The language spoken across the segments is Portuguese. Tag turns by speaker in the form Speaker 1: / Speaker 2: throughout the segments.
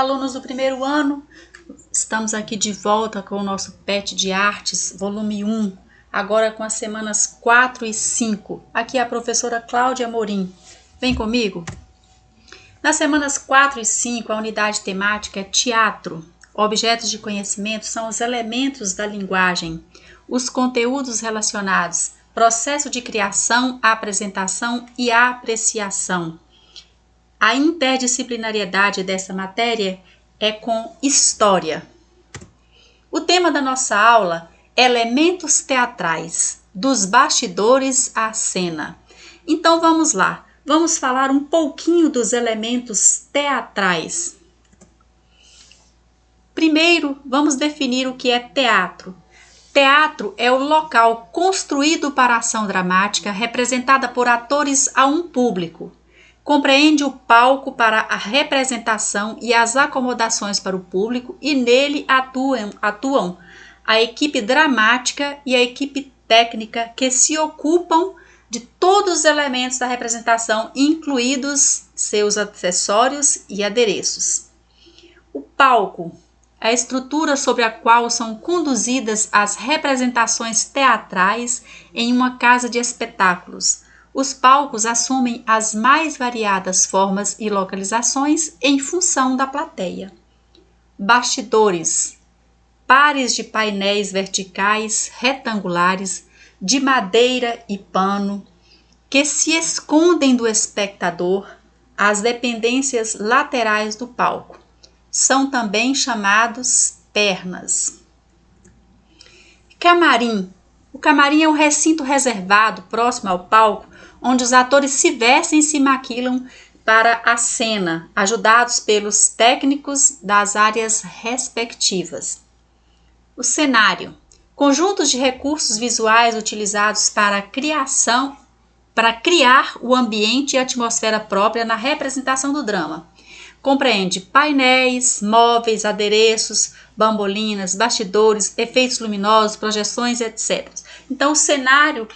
Speaker 1: alunos do primeiro ano, estamos aqui de volta com o nosso PET de Artes, volume 1, agora com as semanas 4 e 5. Aqui é a professora Cláudia Amorim. Vem comigo? Nas semanas 4 e 5, a unidade temática é teatro. Objetos de conhecimento são os elementos da linguagem, os conteúdos relacionados, processo de criação, apresentação e apreciação. A interdisciplinariedade dessa matéria é com história. O tema da nossa aula é elementos teatrais, dos bastidores à cena. Então vamos lá, vamos falar um pouquinho dos elementos teatrais. Primeiro, vamos definir o que é teatro. Teatro é o local construído para a ação dramática representada por atores a um público. Compreende o palco para a representação e as acomodações para o público e nele atuam a equipe dramática e a equipe técnica que se ocupam de todos os elementos da representação, incluídos seus acessórios e adereços. O palco, a estrutura sobre a qual são conduzidas as representações teatrais em uma casa de espetáculos. Os palcos assumem as mais variadas formas e localizações em função da plateia. Bastidores, pares de painéis verticais, retangulares, de madeira e pano, que se escondem do espectador às dependências laterais do palco. São também chamados pernas. Camarim. O camarim é um recinto reservado, próximo ao palco, onde os atores se vestem e se maquilam para a cena, ajudados pelos técnicos das áreas respectivas. O cenário. Conjuntos de recursos visuais utilizados para criar o ambiente e a atmosfera própria na representação do drama. Compreende painéis, móveis, adereços, bambolinas, bastidores, efeitos luminosos, projeções, etc. Então, o cenário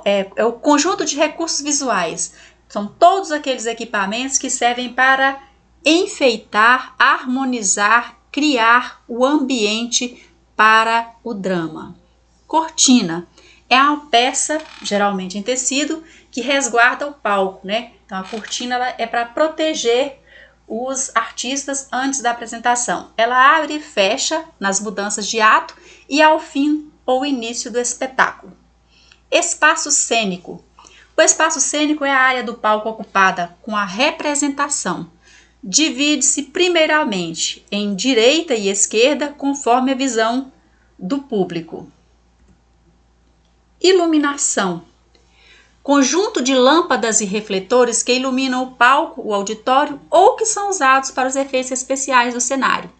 Speaker 1: é o conjunto de recursos visuais. São todos aqueles equipamentos que servem para enfeitar, harmonizar, criar o ambiente para o drama. Cortina é uma peça, geralmente em tecido, que resguarda o palco, né? Então, a cortina é para proteger os artistas antes da apresentação. Ela abre e fecha nas mudanças de ato e ao fim ou início do espetáculo. Espaço cênico. O espaço cênico é a área do palco ocupada com a representação. Divide-se primeiramente em direita e esquerda conforme a visão do público. Iluminação. Conjunto de lâmpadas e refletores que iluminam o palco, o auditório ou que são usados para os efeitos especiais do cenário.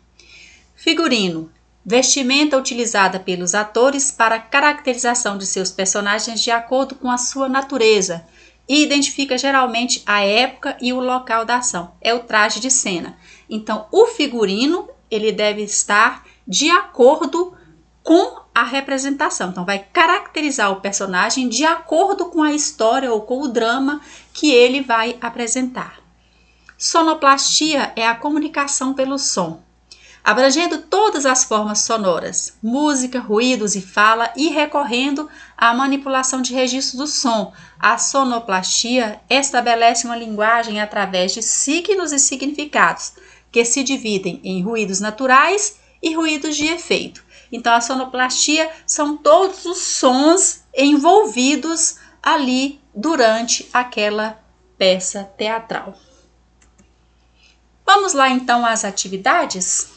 Speaker 1: Figurino. Vestimenta utilizada pelos atores para a caracterização de seus personagens de acordo com a sua natureza e identifica geralmente a época e o local da ação. É o traje de cena. Então, o figurino ele deve estar de acordo com a representação. Então, vai caracterizar o personagem de acordo com a história ou com o drama que ele vai apresentar. Sonoplastia é a comunicação pelo som, abrangendo todas as formas sonoras, música, ruídos e fala e recorrendo à manipulação de registros do som. A sonoplastia estabelece uma linguagem através de signos e significados, que se dividem em ruídos naturais e ruídos de efeito. Então, a sonoplastia são todos os sons envolvidos ali durante aquela peça teatral. Vamos lá, então, às atividades?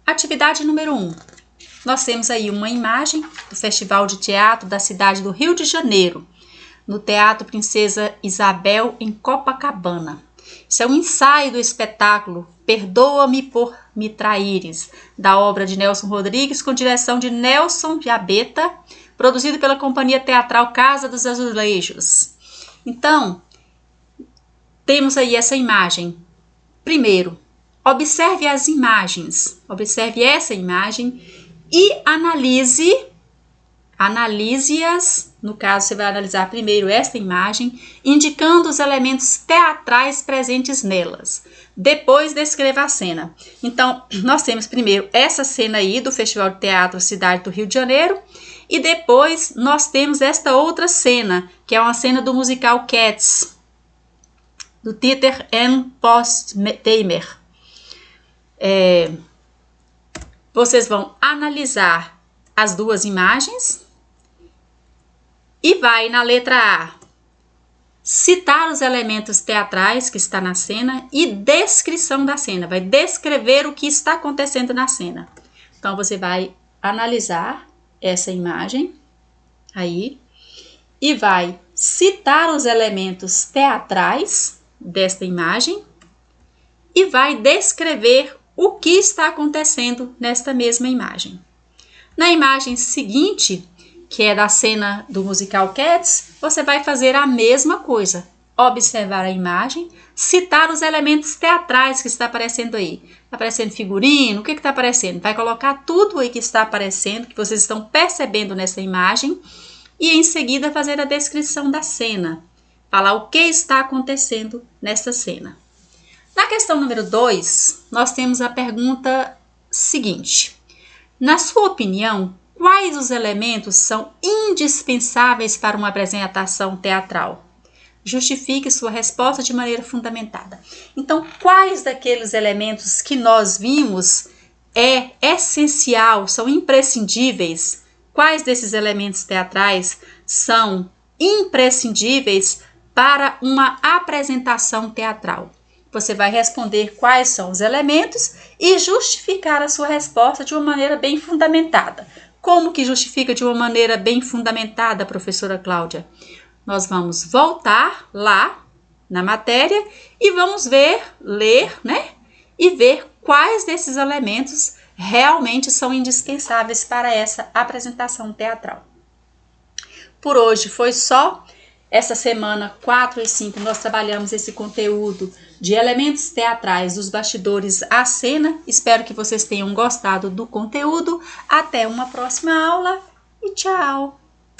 Speaker 1: Atividade número 1. Nós temos aí uma imagem do Festival de Teatro da cidade do Rio de Janeiro, no Teatro Princesa Isabel, em Copacabana. Isso é um ensaio do espetáculo Perdoa-me por me traíres, da obra de Nelson Rodrigues, com direção de Nelson Piabeta, produzido pela Companhia Teatral Casa dos Azulejos. Então, temos aí essa imagem. Primeiro, observe as imagens, observe essa imagem e analise Analise-as, no caso você vai analisar primeiro esta imagem, indicando os elementos teatrais presentes nelas. Depois descreva a cena. Então, nós temos primeiro essa cena aí do Festival de Teatro Cidade do Rio de Janeiro, e depois nós temos esta outra cena, que é uma cena do musical Cats, do Dieter N. Postmeier. Vocês vão analisar as duas imagens e vai na letra A citar os elementos teatrais que está na cena e descrição da cena, vai descrever o que está acontecendo na cena. Então você vai analisar essa imagem aí e vai citar os elementos teatrais desta imagem e vai descrever o que está acontecendo nesta mesma imagem. Na imagem seguinte, que é da cena do musical Cats, você vai fazer a mesma coisa. Observar a imagem, citar os elementos teatrais que está aparecendo aí. Está aparecendo figurino, o que está aparecendo? Vai colocar tudo aí que está aparecendo, que vocês estão percebendo nessa imagem, e em seguida fazer a descrição da cena. Falar o que está acontecendo nessa cena. Na questão número 2, nós temos a pergunta seguinte. Na sua opinião, quais os elementos são indispensáveis para uma apresentação teatral? Justifique sua resposta de maneira fundamentada. Então, quais daqueles elementos que nós vimos é essencial, são imprescindíveis? Quais desses elementos teatrais são imprescindíveis para uma apresentação teatral? Você vai responder quais são os elementos e justificar a sua resposta de uma maneira bem fundamentada. Como que justifica de uma maneira bem fundamentada, professora Cláudia? Nós vamos voltar lá na matéria e vamos ler, né? E ver quais desses elementos realmente são indispensáveis para essa apresentação teatral. Por hoje foi só. Essa semana 4 e 5 nós trabalhamos esse conteúdo de elementos teatrais dos bastidores à cena. Espero que vocês tenham gostado do conteúdo. Até uma próxima aula e tchau!